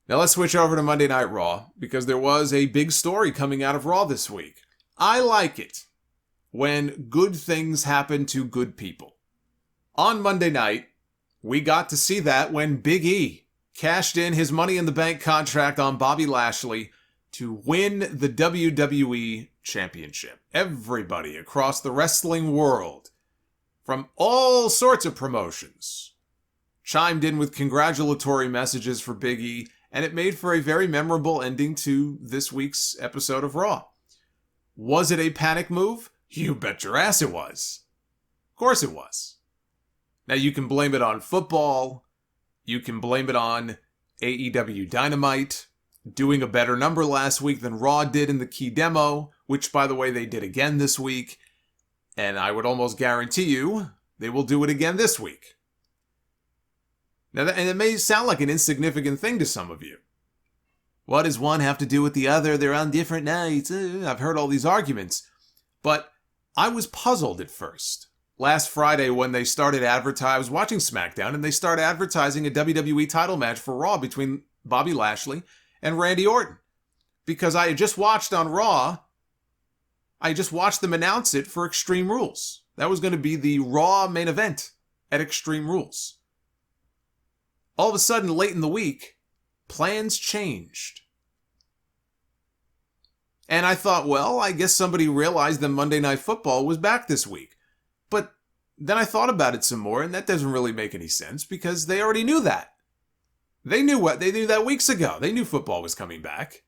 Now let's switch over to Monday Night Raw, because there was a big story coming out of Raw this week. I like it when good things happen to good people. On Monday night, we got to see that when Big E cashed in his Money in the Bank contract on Bobby Lashley to win the WWE Championship. Everybody across the wrestling world, from all sorts of promotions, chimed in with congratulatory messages for Big E, and it made for a very memorable ending to this week's episode of Raw. Was it a panic move? You bet your ass it was. Of course it was. Now you can blame it on football. You can blame it on AEW Dynamite doing a better number last week than Raw did in the key demo, which, by the way, they did again this week. And I would almost guarantee you they will do it again this week. Now, and it may sound like an insignificant thing to some of you. What does one have to do with the other? They're on different nights. I've heard all these arguments. But I was puzzled at first. Last Friday when they started advertising, I was watching SmackDown, and they started advertising a WWE title match for Raw between Bobby Lashley and Randy Orton. Because I had just watched on Raw, I just watched them announce it for Extreme Rules. That was going to be the Raw main event at Extreme Rules. All of a sudden, late in the week, plans changed. And I thought, well, I guess somebody realized that Monday Night Football was back this week. But then I thought about it some more, and that doesn't really make any sense because they already knew that. They knew that weeks ago. They knew football was coming back.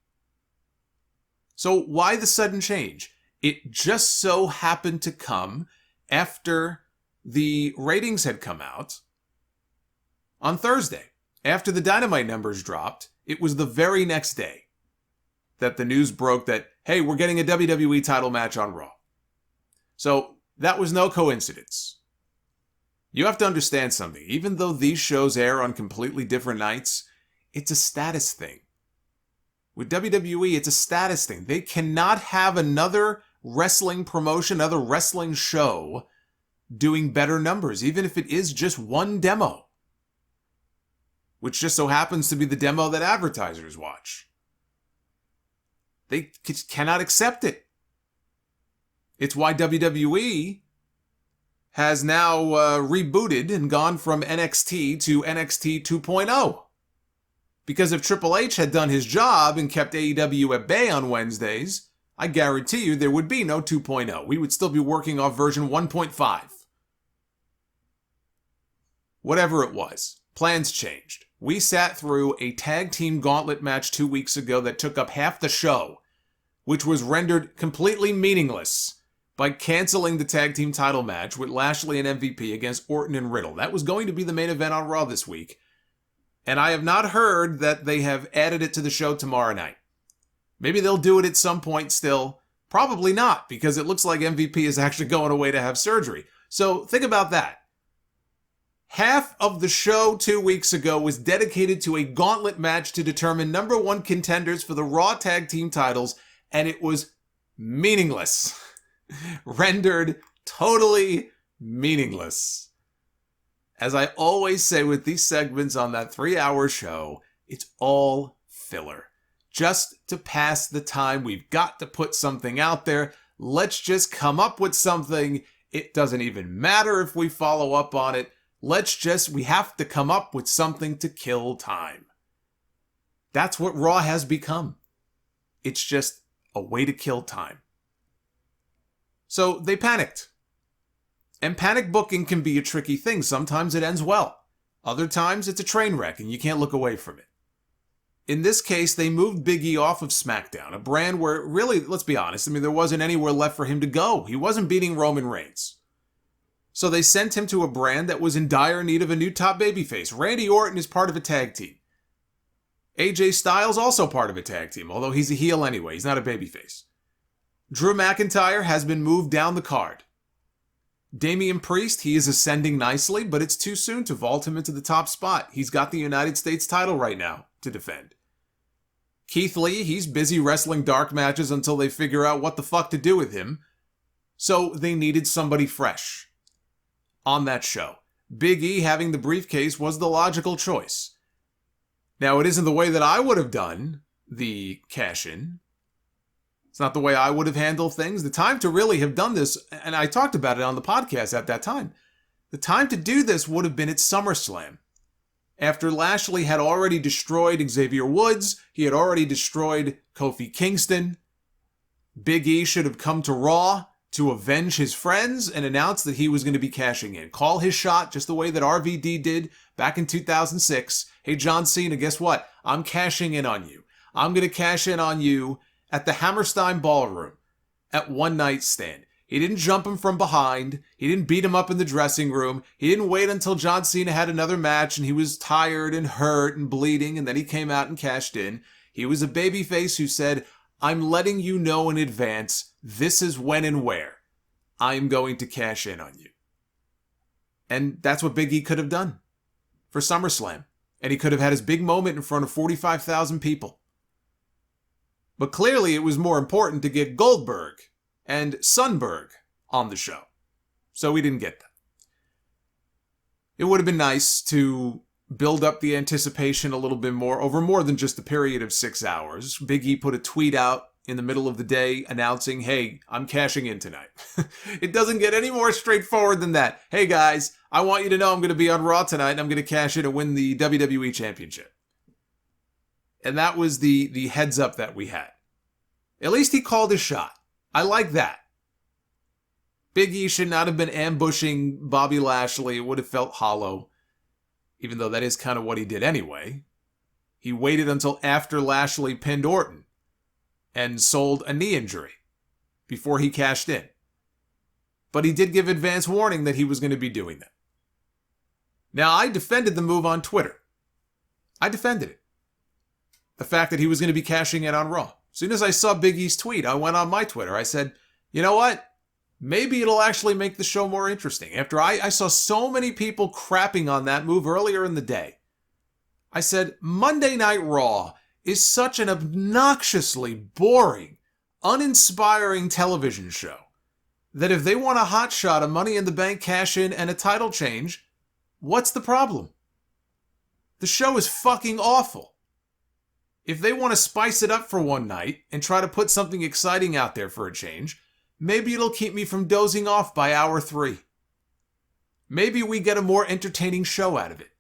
So why the sudden change? It just so happened to come after the ratings had come out on Thursday. After the Dynamite numbers dropped, it was the very next day that the news broke that, hey, we're getting a WWE title match on Raw. So that was no coincidence. You have to understand something. Even though these shows air on completely different nights, it's a status thing. With WWE, it's a status thing. They cannot have another wrestling promotion, another wrestling show doing better numbers, even if it is just one demo, which just so happens to be the demo that advertisers watch. They cannot accept it. It's why WWE has now rebooted and gone from NXT to NXT 2.0. Because if Triple H had done his job and kept AEW at bay on Wednesdays, I guarantee you there would be no 2.0. We would still be working off version 1.5. Whatever it was, plans changed. We sat through a tag team gauntlet match 2 weeks ago that took up half the show, which was rendered completely meaningless by canceling the tag team title match with Lashley and MVP against Orton and Riddle. That was going to be the main event on Raw this week. And I have not heard that they have added it to the show tomorrow night. Maybe they'll do it at some point still. Probably not, because it looks like MVP is actually going away to have surgery. So think about that. Half of the show 2 weeks ago was dedicated to a gauntlet match to determine number one contenders for the Raw tag team titles, and it was meaningless. Rendered totally meaningless. As I always say with these segments on that 3-hour show, it's all filler. Just to pass the time, we've got to put something out there. Let's just come up with something. It doesn't even matter if we follow up on it. We have to come up with something to kill time. That's what Raw has become. It's just a way to kill time. So they panicked. And panic booking can be a tricky thing. Sometimes it ends well. Other times it's a train wreck and you can't look away from it. In this case, they moved Big E off of SmackDown, a brand where really, let's be honest, there wasn't anywhere left for him to go. He wasn't beating Roman Reigns. So they sent him to a brand that was in dire need of a new top babyface. Randy Orton is part of a tag team. AJ Styles also part of a tag team, although he's a heel anyway. He's not a babyface. Drew McIntyre has been moved down the card. Damian Priest, he is ascending nicely, but it's too soon to vault him into the top spot. He's got the United States title right now to defend. Keith Lee, he's busy wrestling dark matches until they figure out what the fuck to do with him. So they needed somebody fresh on that show. Big E having the briefcase was the logical choice. Now, it isn't the way that I would have done the cash-in. It's not the way I would have handled things. The time to really have done this, and I talked about it on the podcast at that time, the time to do this would have been at SummerSlam. After Lashley had already destroyed Xavier Woods, he had already destroyed Kofi Kingston. Big E should have come to Raw to avenge his friends and announce that he was going to be cashing in. Call his shot just the way that RVD did back in 2006. Hey, John Cena, guess what? I'm cashing in on you. I'm going to cash in on you at the Hammerstein Ballroom at One Night Stand. He didn't jump him from behind. He didn't beat him up in the dressing room. He didn't wait until John Cena had another match and he was tired and hurt and bleeding and then he came out and cashed in. He was a babyface who said, I'm letting you know in advance, this is when and where I'm going to cash in on you. And that's what Big E could have done for SummerSlam. And he could have had his big moment in front of 45,000 people. But clearly it was more important to get Goldberg and Sundberg on the show. So we didn't get that. It would have been nice to build up the anticipation a little bit more over more than just a period of 6 hours. Big E put a tweet out in the middle of the day announcing, hey, I'm cashing in tonight. It doesn't get any more straightforward than that. Hey guys, I want you to know I'm going to be on Raw tonight and I'm going to cash in and win the WWE Championship. And that was the heads up that we had. At least he called his shot. I like that. Big E should not have been ambushing Bobby Lashley. It would have felt hollow. Even though that is kind of what he did anyway. He waited until after Lashley pinned Orton and sold a knee injury before he cashed in. But he did give advance warning that he was going to be doing that. Now, I defended the move on Twitter. I defended it. The fact that he was going to be cashing in on Raw. As soon as I saw Big E's tweet, I went on my Twitter. I said, you know what? Maybe it'll actually make the show more interesting. After I saw so many people crapping on that move earlier in the day, I said, Monday Night Raw is such an obnoxiously boring, uninspiring television show that if they want a hot shot, a Money in the Bank cash-in, and a title change, what's the problem? The show is fucking awful. If they want to spice it up for one night and try to put something exciting out there for a change, maybe it'll keep me from dozing off by hour 3. Maybe we get a more entertaining show out of it.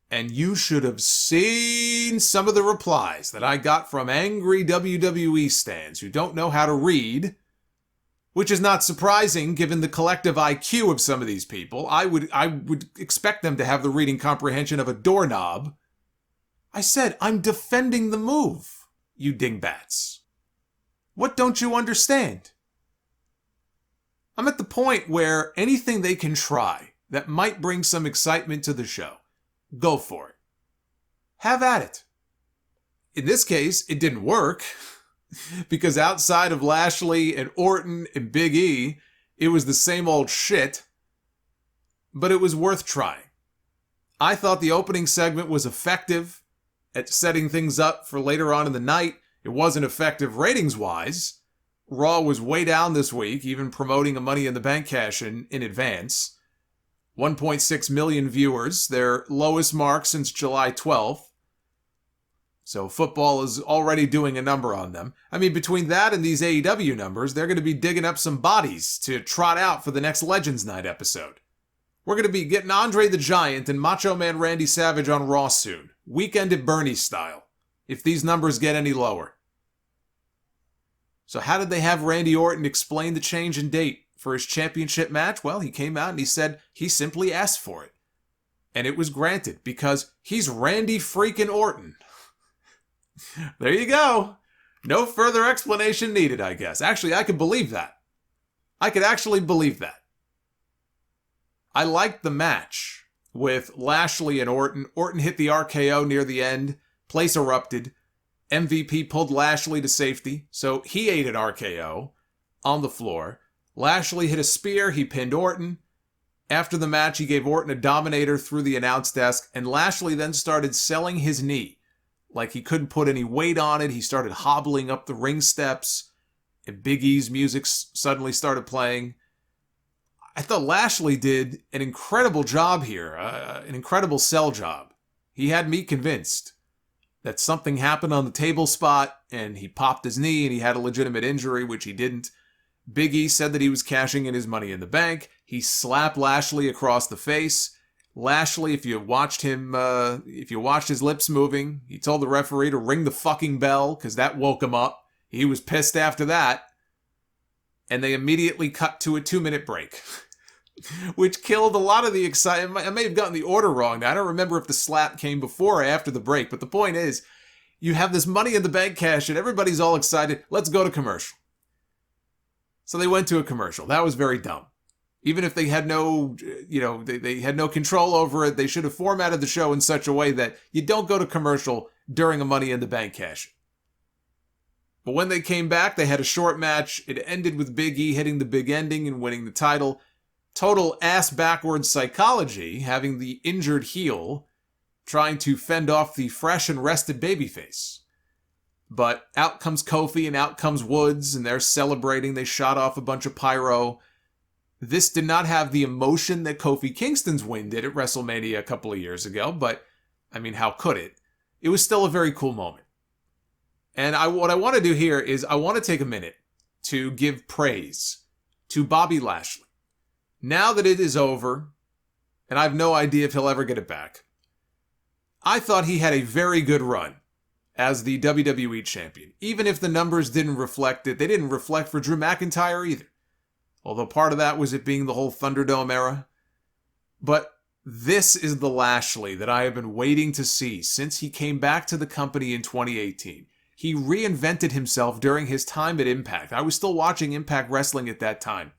And you should have seen some of the replies that I got from angry WWE stans who don't know how to read, which is not surprising given the collective IQ of some of these people. I would expect them to have the reading comprehension of a doorknob. I said, I'm defending the move, you dingbats. What don't you understand? I'm at the point where anything they can try that might bring some excitement to the show, go for it. Have at it. In this case, it didn't work because outside of Lashley and Orton and Big E, it was the same old shit, but it was worth trying. I thought the opening segment was effective at setting things up for later on in the night. It wasn't effective ratings-wise. Raw was way down this week, even promoting a Money in the Bank cash-in in advance. 1.6 million viewers, their lowest mark since July 12th. So football is already doing a number on them. I mean, between that and these AEW numbers, they're going to be digging up some bodies to trot out for the next Legends Night episode. We're going to be getting Andre the Giant and Macho Man Randy Savage on Raw soon. Weekend at Bernie style. If these numbers get any lower. So how did they have Randy Orton explain the change in date for his championship match? Well, he came out and he said he simply asked for it. And it was granted because he's Randy freaking Orton. There you go. No further explanation needed, I guess. Actually, I could believe that. I could actually believe that. I liked the match with Lashley and Orton. Orton hit the RKO near the end. Place erupted. MVP pulled Lashley to safety, so he ate an RKO on the floor. Lashley hit a spear. He pinned Orton. After the match, he gave Orton a dominator through the announce desk, and Lashley then started selling his knee. Like he couldn't put any weight on it. He started hobbling up the ring steps, and Big E's music suddenly started playing. I thought Lashley did an incredible job here, an incredible sell job He had me convinced that something happened on the table spot and he popped his knee and he had a legitimate injury, which he didn't. Big E said that he was cashing in his Money in the Bank. He slapped Lashley across the face. Lashley, if you watched his lips moving, he told the referee to ring the fucking bell because that woke him up. He was pissed after that. And they immediately cut to a 2-minute break, which killed a lot of the excitement. I may have gotten the order wrong now. I don't remember if the slap came before or after the break, but the point is, you have this Money in the Bank cash and everybody's all excited. Let's go to commercial. So they went to a commercial. That was very dumb. Even if they had no, they had no control over it, they should have formatted the show in such a way that you don't go to commercial during a Money in the Bank cash. But when they came back, they had a short match. It ended with Big E hitting the big ending and winning the title. Total ass-backwards psychology, having the injured heel trying to fend off the fresh and rested babyface. But out comes Kofi and out comes Woods, and they're celebrating. They shot off a bunch of pyro. This did not have the emotion that Kofi Kingston's win did at WrestleMania a couple of years ago, but, I mean, how could it? It was still a very cool moment. And what I want to do here is I want to take a minute to give praise to Bobby Lashley. Now that it is over, and I have no idea if he'll ever get it back, I thought he had a very good run as the WWE champion. Even if the numbers didn't reflect it, they didn't reflect for Drew McIntyre either. Although part of that was it being the whole Thunderdome era. But this is the Lashley that I have been waiting to see since he came back to the company in 2018. He reinvented himself during his time at Impact. I was still watching Impact Wrestling at that time.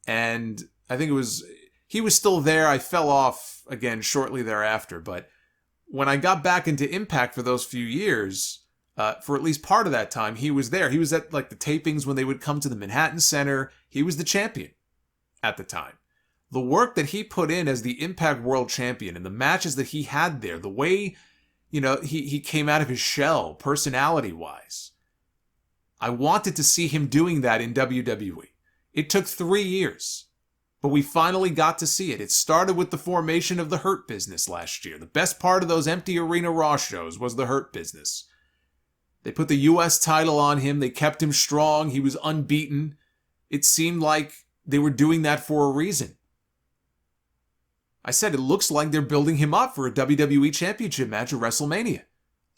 And I think he was still there. I fell off again shortly thereafter. But when I got back into Impact for those few years, for at least part of that time, he was there. He was at like the tapings when they would come to the Manhattan Center. He was the champion at the time. The work that he put in as the Impact World Champion and the matches that he had there, the way, he came out of his shell personality-wise. I wanted to see him doing that in WWE. It took 3 years, but we finally got to see it. It started with the formation of the Hurt Business last year. The best part of those empty arena Raw shows was the Hurt Business. They put the U.S. title on him. They kept him strong. He was unbeaten. It seemed like they were doing that for a reason. I said it looks like they're building him up for a WWE Championship match at WrestleMania.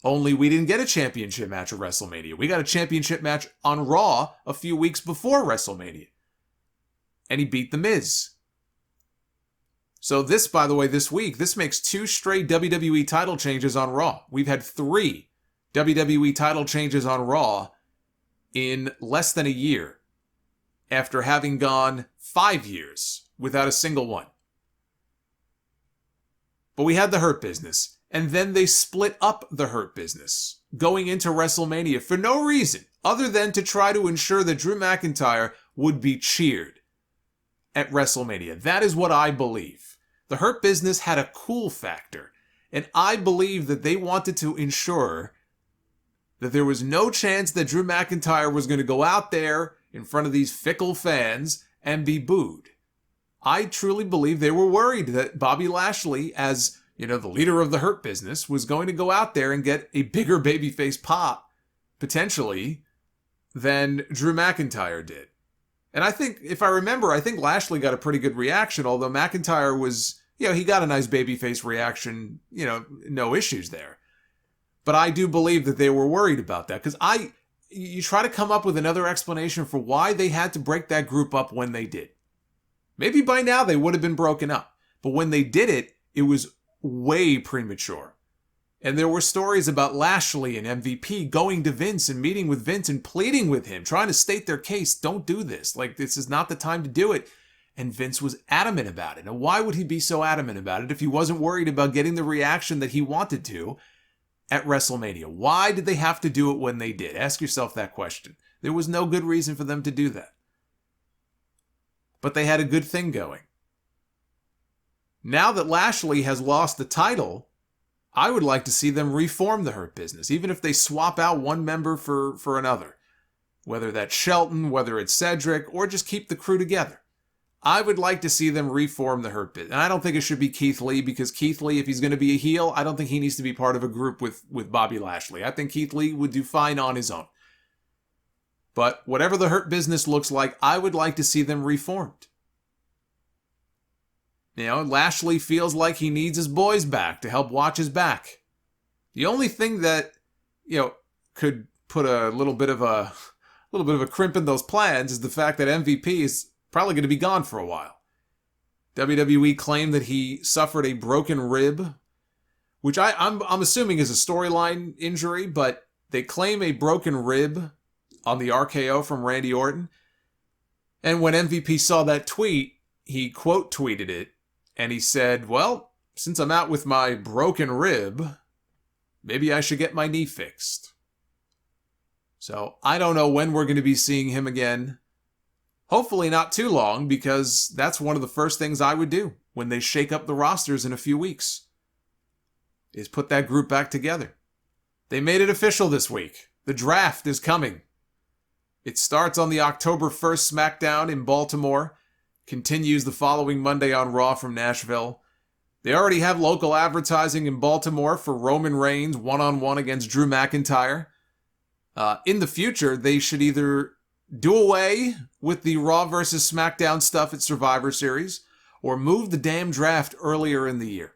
Only we didn't get a championship match at WrestleMania. We got a championship match on Raw a few weeks before WrestleMania. And he beat The Miz. So this, by the way, this week, this makes 2 straight WWE title changes on Raw. We've had 3 WWE title changes on Raw in less than a year, after having gone 5 years without a single one. But we had the Hurt Business, and then they split up the Hurt Business, going into WrestleMania for no reason other than to try to ensure that Drew McIntyre would be cheered at WrestleMania. That is what I believe. The Hurt Business had a cool factor, and I believe that they wanted to ensure that there was no chance that Drew McIntyre was going to go out there in front of these fickle fans and be booed. I truly believe they were worried that Bobby Lashley, as, the leader of the Hurt Business, was going to go out there and get a bigger babyface pop, potentially, than Drew McIntyre did. And I think, if I remember, Lashley got a pretty good reaction, although McIntyre was, he got a nice babyface reaction, no issues there. But I do believe that they were worried about that, because you try to come up with another explanation for why they had to break that group up when they did. Maybe by now they would have been broken up. But when they did it, it was way premature. And there were stories about Lashley and MVP going to Vince and meeting with Vince and pleading with him, trying to state their case. Don't do this. This is not the time to do it. And Vince was adamant about it. And why would he be so adamant about it if he wasn't worried about getting the reaction that he wanted to at WrestleMania? Why did they have to do it when they did? Ask yourself that question. There was no good reason for them to do that. But they had a good thing going. Now that Lashley has lost the title, I would like to see them reform the Hurt Business, even if they swap out one member for another. Whether that's Shelton, whether it's Cedric, or just keep the crew together. I would like to see them reform the Hurt Business. And I don't think it should be Keith Lee, because Keith Lee, if he's going to be a heel, I don't think he needs to be part of a group with Bobby Lashley. I think Keith Lee would do fine on his own. But whatever the Hurt Business looks like, I would like to see them reformed. You know, Lashley feels like he needs his boys back to help watch his back. The only thing that, you know, could put a little bit of a crimp in those plans is the fact that MVP is probably going to be gone for a while. WWE claimed that he suffered a broken rib, which I'm assuming is a storyline injury, but they claim a broken rib on the RKO from Randy Orton. And when MVP saw that tweet, he quote tweeted it, and he said, well, since I'm out with my broken rib, maybe I should get my knee fixed. So I don't know when we're going to be seeing him again. Hopefully not too long, because that's one of the first things I would do when they shake up the rosters in a few weeks, is put that group back together. They made it official this week. The draft is coming. It starts on the October 1st SmackDown in Baltimore, continues the following Monday on Raw from Nashville. They already have local advertising in Baltimore for Roman Reigns one-on-one against Drew McIntyre. In the future, they should either do away with the Raw versus SmackDown stuff at Survivor Series, or move the damn draft earlier in the year.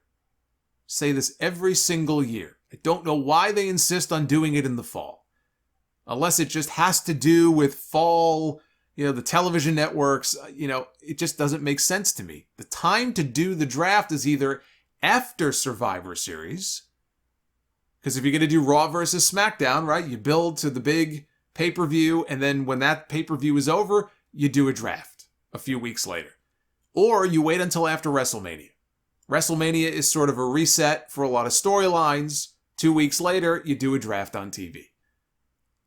Say this every single year. I don't know why they insist on doing it in the fall. Unless it just has to do with fall, the television networks, it just doesn't make sense to me. The time to do the draft is either after Survivor Series, because if you're going to do Raw versus SmackDown, right, you build to the big pay-per-view, and then when that pay-per-view is over, you do a draft a few weeks later. Or you wait until after WrestleMania. WrestleMania is sort of a reset for a lot of storylines. 2 weeks later, you do a draft on TV.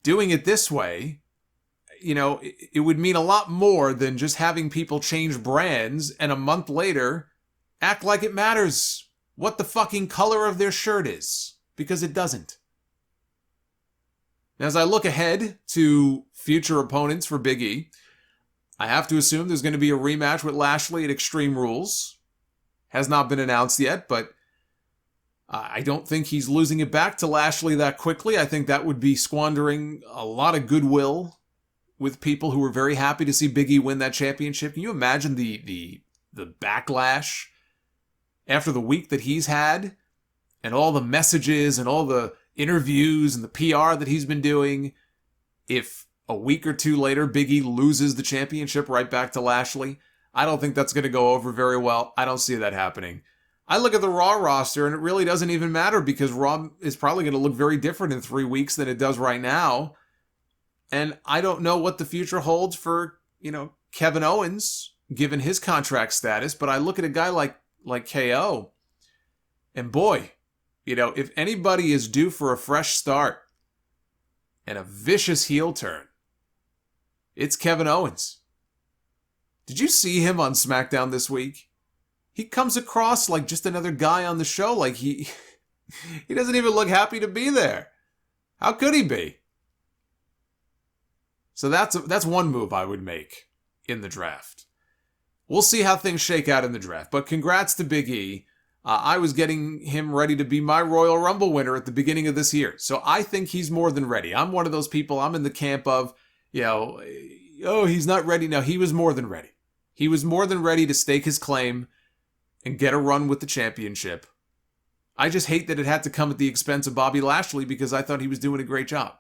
Doing it this way, it would mean a lot more than just having people change brands and a month later act like it matters what the fucking color of their shirt is, because it doesn't. As I look ahead to future opponents for Big E, I have to assume there's going to be a rematch with Lashley at Extreme Rules. Has not been announced yet, but I don't think he's losing it back to Lashley that quickly. I think that would be squandering a lot of goodwill with people who were very happy to see Big E win that championship. Can you imagine the backlash after the week that he's had, and all the messages and all the interviews and the PR that he's been doing, if a week or two later Big E loses the championship right back to Lashley? I don't think that's going to go over very well. I don't see that happening. I look at the Raw roster, and it really doesn't even matter, because Raw is probably going to look very different in 3 weeks than it does right now. And I don't know what the future holds for, Kevin Owens, given his contract status, but I look at a guy like KO, and boy, if anybody is due for a fresh start and a vicious heel turn, it's Kevin Owens. Did you see him on SmackDown this week? He comes across like just another guy on the show. Like he doesn't even look happy to be there. How could he be? So that's one move I would make in the draft. We'll see how things shake out in the draft. But congrats to Big E. I was getting him ready to be my Royal Rumble winner at the beginning of this year. So I think he's more than ready. I'm one of those people, I'm in the camp of, he's not ready. No, he was more than ready. He was more than ready to stake his claim and get a run with the championship. I just hate that it had to come at the expense of Bobby Lashley, because I thought he was doing a great job.